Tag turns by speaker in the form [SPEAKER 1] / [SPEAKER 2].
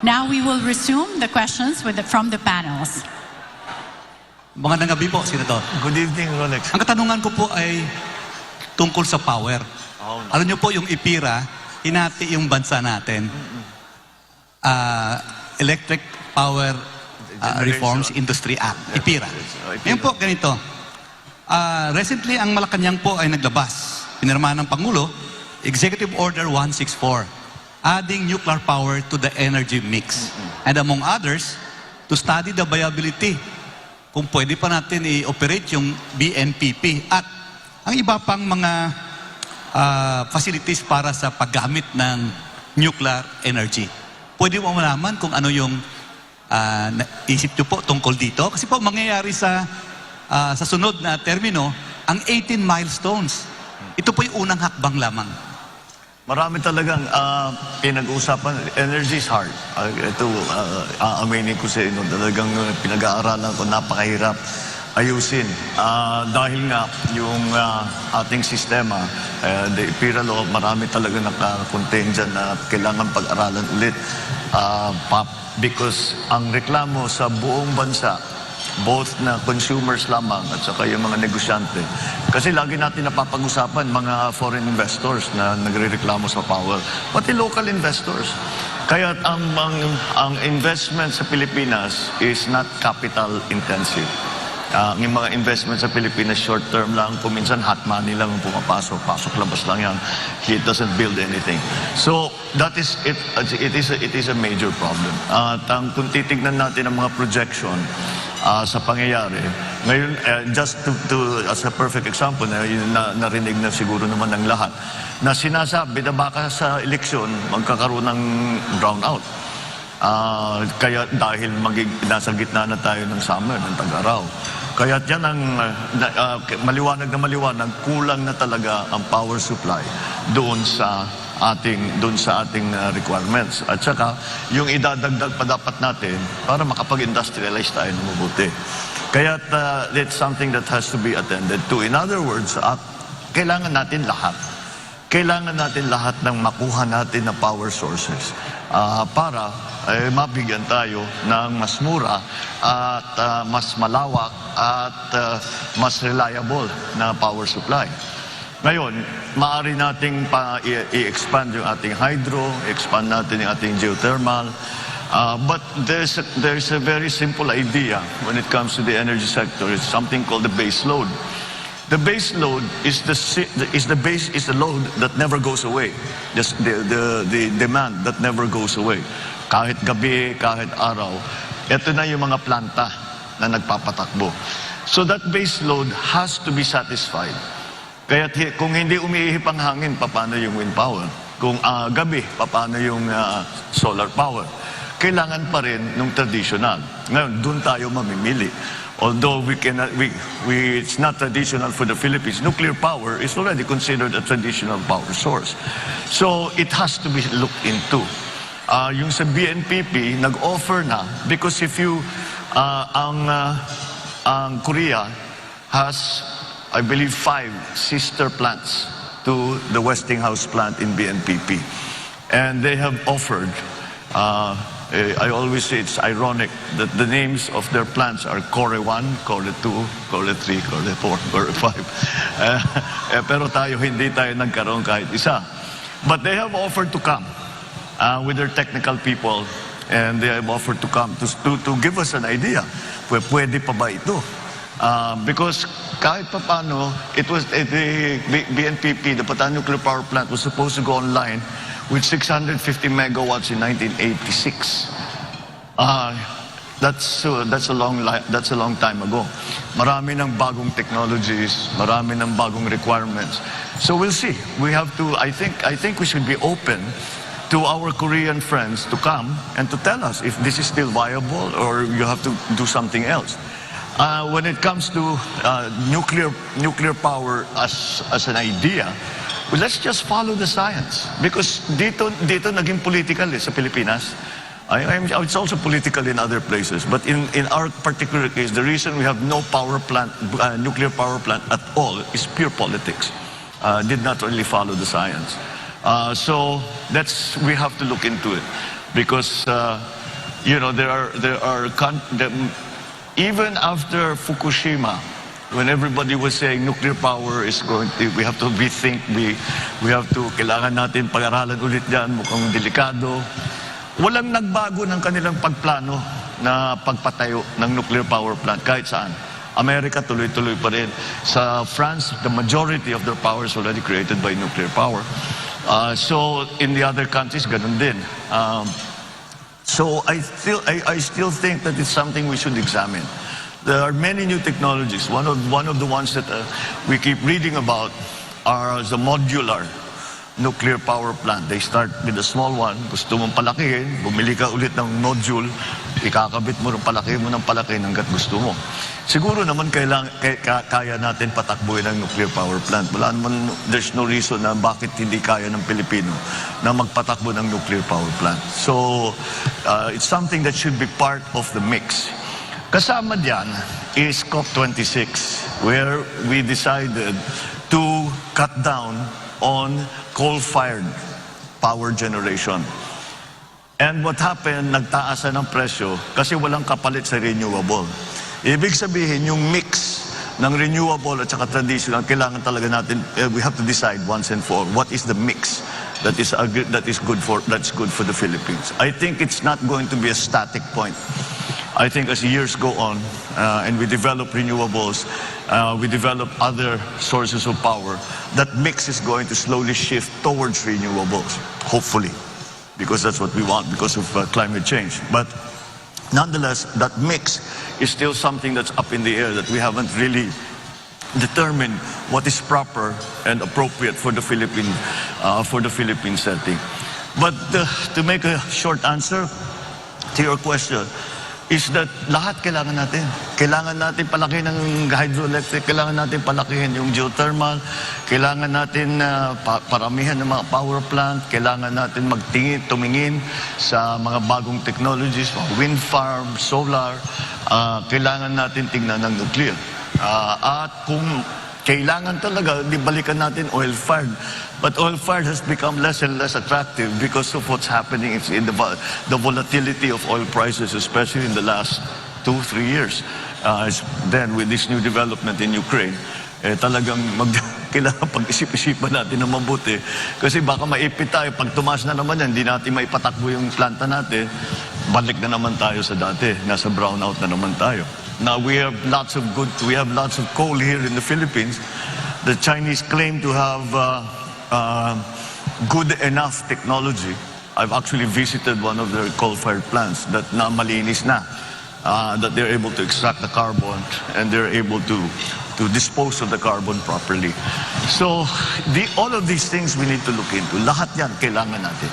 [SPEAKER 1] Now we will resume the questions from the panels.
[SPEAKER 2] Magandang gabi po, Senador.
[SPEAKER 3] Good evening, Rolex.
[SPEAKER 2] Ang katanungan ko po ay tungkol sa power. Alam niyo po, yung IPIRA, hinati yung bansa natin. Electric Power Reforms Industry Act, IPIRA. Ngayon po, ganito. Recently, ang Malacanang po ay naglabas. Pinirmahan ng Pangulo, Executive Order 164. Adding nuclear power to the energy mix. And among others, to study the viability kung pwede pa natin i-operate yung BMPP at ang iba pang mga facilities para sa paggamit ng nuclear energy. Pwede mo malaman kung ano yung isip nyo po tungkol dito? Kasi po mangyayari sa sunod na termino, ang 18 milestones. Ito po yung unang hakbang lamang.
[SPEAKER 3] Marami talagang pinag-uusapan. Energy is hard. Ito, aaminin ko sa inyo, talagang pinag-aaralan ko, napakahirap ayusin. Dahil nga, yung ating sistema, the IPIRA law, marami talaga nakakontain dyan na kailangan pag-aralan ulit. Because ang reklamo sa buong bansa, both na consumers lamang at saka yung mga negosyante. Kasi lagi natin napapag-usapan mga foreign investors na nagre-reklamo sa power, pati local investors. Kaya ang investment sa Pilipinas is not capital intensive. Yung mga investment sa Pilipinas short term lang, kung minsan hot money lang ang pumapasok, pasok-labas lang yan. It doesn't build anything. So that is it. It is a major problem. At kung titignan natin ang mga projection sa pangyayari. Ngayon, just as a perfect example, narinig na siguro naman ng lahat, na sinasabi na baka sa eleksyon magkakaroon ng brownout. Kaya dahil nasa gitna na tayo ng summer, ng tag-araw. Kaya yan ang maliwanag na maliwanag, kulang na talaga ang power supply doon sa ating requirements. At saka, yung idadagdag pa dapat natin para makapag-industrialize tayo ng mabuti. Kaya it's something that has to be attended to. In other words, kailangan natin lahat. Kailangan natin lahat ng makuha natin na power sources para mabigyan tayo ng mas mura at mas malawak at mas reliable na power supply. Ngayon, maaari nating i-expand yung ating hydro, expand natin yung ating geothermal, but there's a very simple idea when it comes to the energy sector. It's something called the base load. The base load is the load that never goes away. The demand that never goes away. Kahit gabi, kahit araw, ito na yung mga planta na nagpapatakbo. So that base load has to be satisfied. Kaya kung hindi umiihip ang hangin, paano yung wind power? Kung gabi, paano yung solar power? Kailangan pa rin ng traditional. Ngayon, doon tayo mamimili. Although it's not traditional for the Philippines, nuclear power is already considered a traditional power source. So it has to be looked into. Yung sa BNPP, nag-offer na, because if you, ang Korea has, I believe, 5 sister plants to the Westinghouse plant in BNPP. And they have offered, I always say it's ironic that the names of their plants are Core 1, Core 2, Core 3, Core 4, Core 5. Pero hindi tayo nagkaroon kahit isa. But they have offered to come with their technical people, and they have offered to come to give us an idea. Pwede pa ba ito? Because kahit pa paano, the BNPP, the Bataan Nuclear Power Plant, was supposed to go online with 650 megawatts in 1986. That's a long time ago. Marami ng bagong technologies, marami ng bagong requirements. So we'll see. We have to. I think we should be open to our Korean friends to come and to tell us if this is still viable or you have to do something else. When it comes to nuclear power as an idea, well, let's just follow the science. Because dito naging political sa Pilipinas. It's also political in other places. But in our particular case, the reason we have no power plant, nuclear power plant at all is pure politics. Did not really follow the science. So we have to look into it. Because, even after Fukushima, when everybody was saying nuclear power is going to, we have to rethink, we have to, kailangan natin pag-aralan ulit yan, mukhang delikado. Walang nagbago ng kanilang pagplano na pagpatayo ng nuclear power plant kahit saan. Amerika tuloy-tuloy pa rin. Sa France, the majority of their power is already created by nuclear power. So in the other countries, ganun din. So I still think that it's something we should examine. There are many new technologies. One of the ones that we keep reading about are the modular nuclear power plant. They start with a small one. Gusto mong palakihin, bumili ka ulit ng module, ikakabit mo ng palaki hanggat gusto mo. Siguro naman kaya natin patakbuhin ang nuclear power plant. Wala naman, there's no reason na bakit hindi kaya ng Pilipino na magpatakbo ng nuclear power plant. So, it's something that should be part of the mix. Kasama diyan is COP26, where we decided to cut down on coal-fired power generation. And what happened, nagtaasan ng presyo kasi walang kapalit sa renewable. Ibig sabihin, yung mix ng renewable at saka traditional, kailangan talaga natin, we have to decide once and for all, what is the mix that is good for the Philippines. I think it's not going to be a static point. I think as years go on and we develop renewables, we develop other sources of power, that mix is going to slowly shift towards renewables, hopefully, because that's what we want because of climate change. But nonetheless, that mix is still something that's up in the air that we haven't really determined what is proper and appropriate for the Philippine setting. But to make a short answer to your question, is that lahat kailangan natin. Kailangan natin palakihin ng hydroelectric, kailangan natin palakihin yung geothermal, kailangan natin paramihan ng mga power plant, kailangan natin tumingin sa mga bagong technologies, wind farm, solar, kailangan natin tingnan ng nuclear. At kung kailangan talaga, di balikan natin oil-fired. But oil-fired has become less and less attractive because of what's happening in the volatility of oil prices, especially in the last 2-3 years. Then with this new development in Ukraine, talagang kailangan pag-isip-isipan natin na mabuti. Kasi baka maipit tayo, pag tumaas na naman yan, hindi natin maipatakbo yung planta natin, balik na naman tayo sa dati, nasa brownout na naman tayo. Now we have lots of coal here in the Philippines. The Chinese claim to have good enough technology. I've actually visited one of their coal-fired plants that na malinis na, that they're able to extract the carbon and they're able to dispose of the carbon properly. So all of these things we need to look into. Lahat yan kailangan natin.